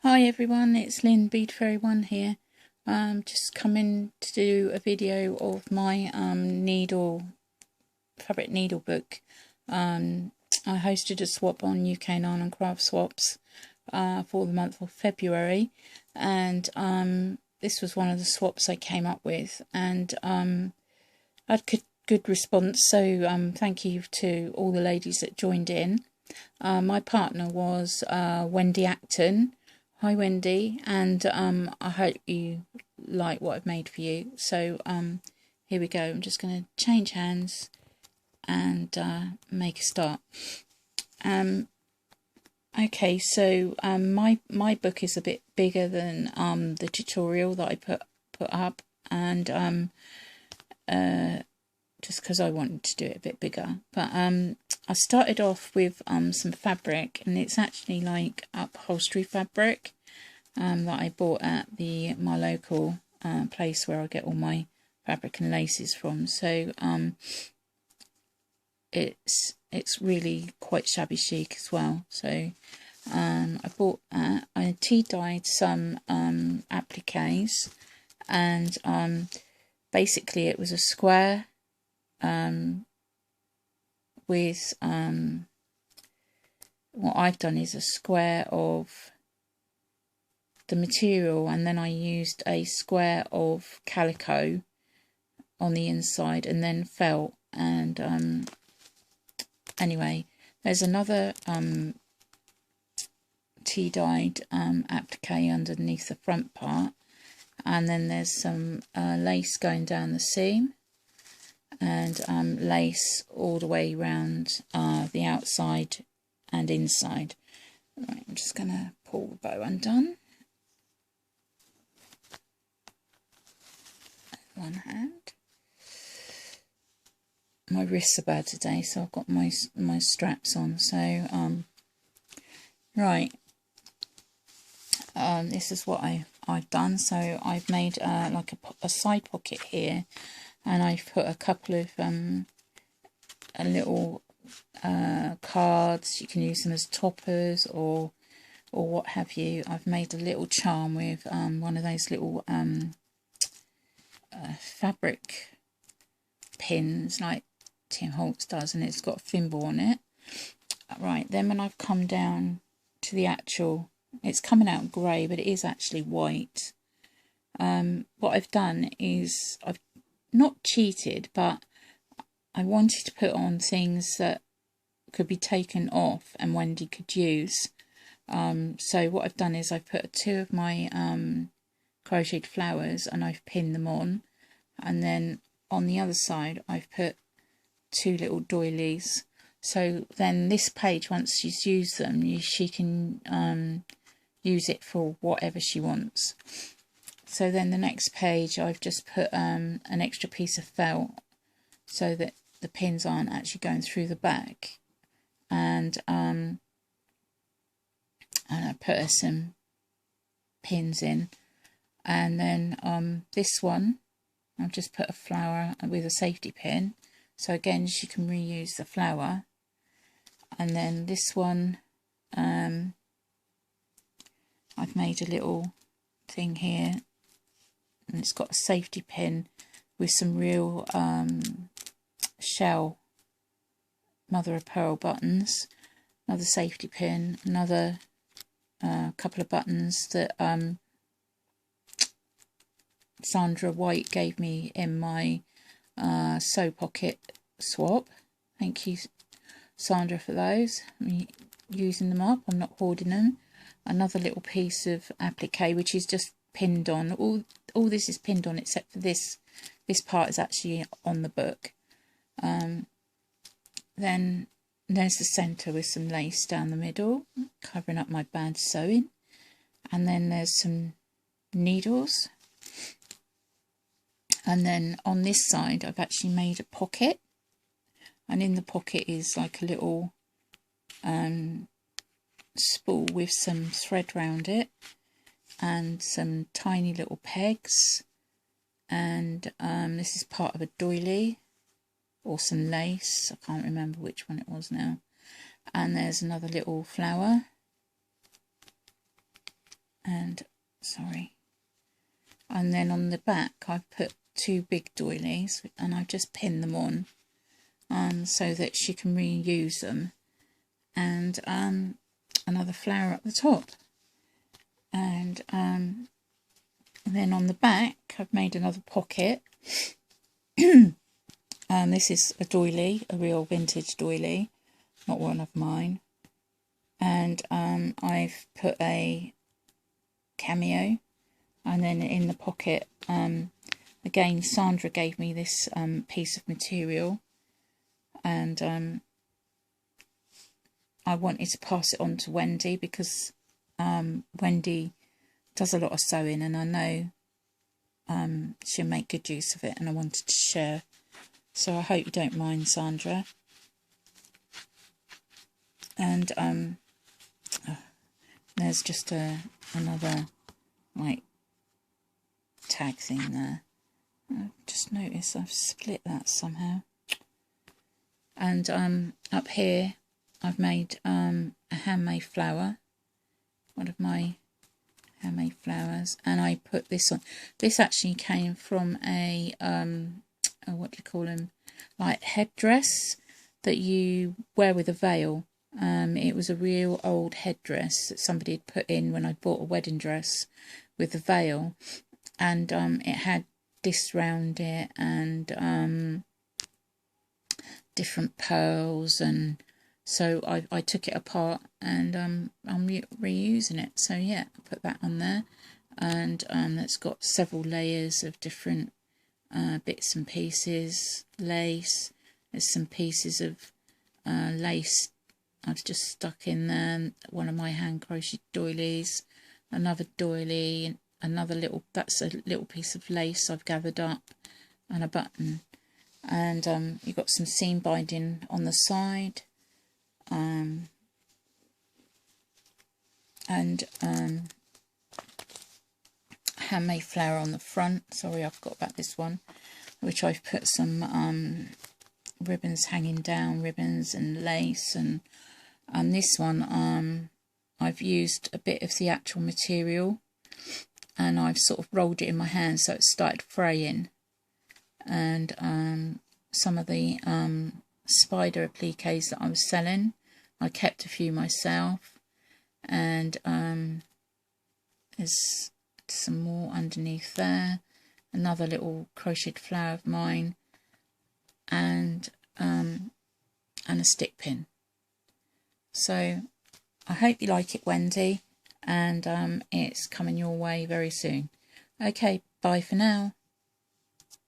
Hi everyone, it's Lynn Bead Fairy 1 here. Just coming to do a video of my fabric needle book. I hosted a swap on Uk Irekand Craft Swaps for the month of February, and this was one of the swaps I came up with, and I had good response, so thank you to all the ladies that joined in. My partner was Wendy Acton. Hi Wendy, and I hope you like what I've made for you. So here we go. I'm just going to change hands and make a start. Okay, so my book is a bit bigger than the tutorial that I put up, and just because I wanted to do it a bit bigger. But I started off with some fabric, and it's actually like upholstery fabric that I bought at my local place where I get all my fabric and laces from. So it's really quite shabby chic as well. So I bought that. I tea dyed some appliques, and basically it was a square with what I've done is a square of the material, and then I used a square of calico on the inside and then felt. And anyway, there's another tea dyed applique underneath the front part, and then there's some lace going down the seam, and lace all the way around the outside and inside. Right, I'm just going to pull the bow undone. One hand. My wrists are bad today, so I've got my straps on. So right, this is what I've done. So I've made like a side pocket here, and I've put a couple of a little cards. You can use them as toppers or what have you. I've made a little charm with one of those little fabric pins like Tim Holtz does, and it's got a thimble on it. Right, then when I've come down to the actual, it's coming out grey, but it is actually white. What I've done is I've not cheated, but I wanted to put on things that could be taken off and Wendy could use. So what I've done is I've put two of my crocheted flowers and I've pinned them on, and then on the other side I've put two little doilies. So then this page, once she's used them, she can use it for whatever she wants. So then the next page I've just put an extra piece of felt so that the pins aren't actually going through the back, and I put some pins in. And then this one I've just put a flower with a safety pin, so again she can reuse the flower. And then this one I've made a little thing here, and it's got a safety pin with some real shell mother of pearl buttons, another safety pin, another couple of buttons that Sandra White gave me in my sew pocket swap. Thank you, Sandra, for those. I'm using them up, I'm not hoarding them. Another little piece of applique which is just pinned on. All this is pinned on except for this part is actually on the book. Then there's the centre with some lace down the middle, covering up my bad sewing. And then there's some needles. And then on this side I've actually made a pocket, and in the pocket is like a little spool with some thread round it and some tiny little pegs, and this is part of a doily or some lace, I can't remember which one it was now. And there's another little flower, and sorry, and then on the back I've put 2 big doilies, and I've just pinned them on so that she can reuse them, and another flower at the top, and then on the back I've made another pocket. This is a doily, a real vintage doily, not one of mine, and I've put a cameo, and then in the pocket, again Sandra gave me this piece of material, and I wanted to pass it on to Wendy because Wendy does a lot of sewing, and I know she'll make good use of it, and I wanted to share. So I hope you don't mind, Sandra. And there's just another like tag thing there. I've just noticed I've split that somehow. And up here I've made a handmade flower, one of my handmade flowers, and I put this on. This actually came from a what do you call them, like headdress that you wear with a veil. It was a real old headdress that somebody had put in when I bought a wedding dress with a veil, and it had this round it, and different pearls, and so I took it apart, and I'm reusing it. So yeah, I put that on there, and it's got several layers of different bits and pieces, lace. There's some pieces of lace I've just stuck in there, one of my hand crochet doilies, another doily, another little, that's a little piece of lace I've gathered up, and a button, and you've got some seam binding on the side, and handmade flower on the front. Sorry, I forgot about this one, which I've put some ribbons hanging down, ribbons and lace, and this one I've used a bit of the actual material, and I've sort of rolled it in my hand so it started fraying, and some of the spider appliques that I was selling, I kept a few myself, and there's some more underneath there, another little crocheted flower of mine, and a stick pin. So I hope you like it, Wendy, and it's coming your way very soon. Okay, bye for now.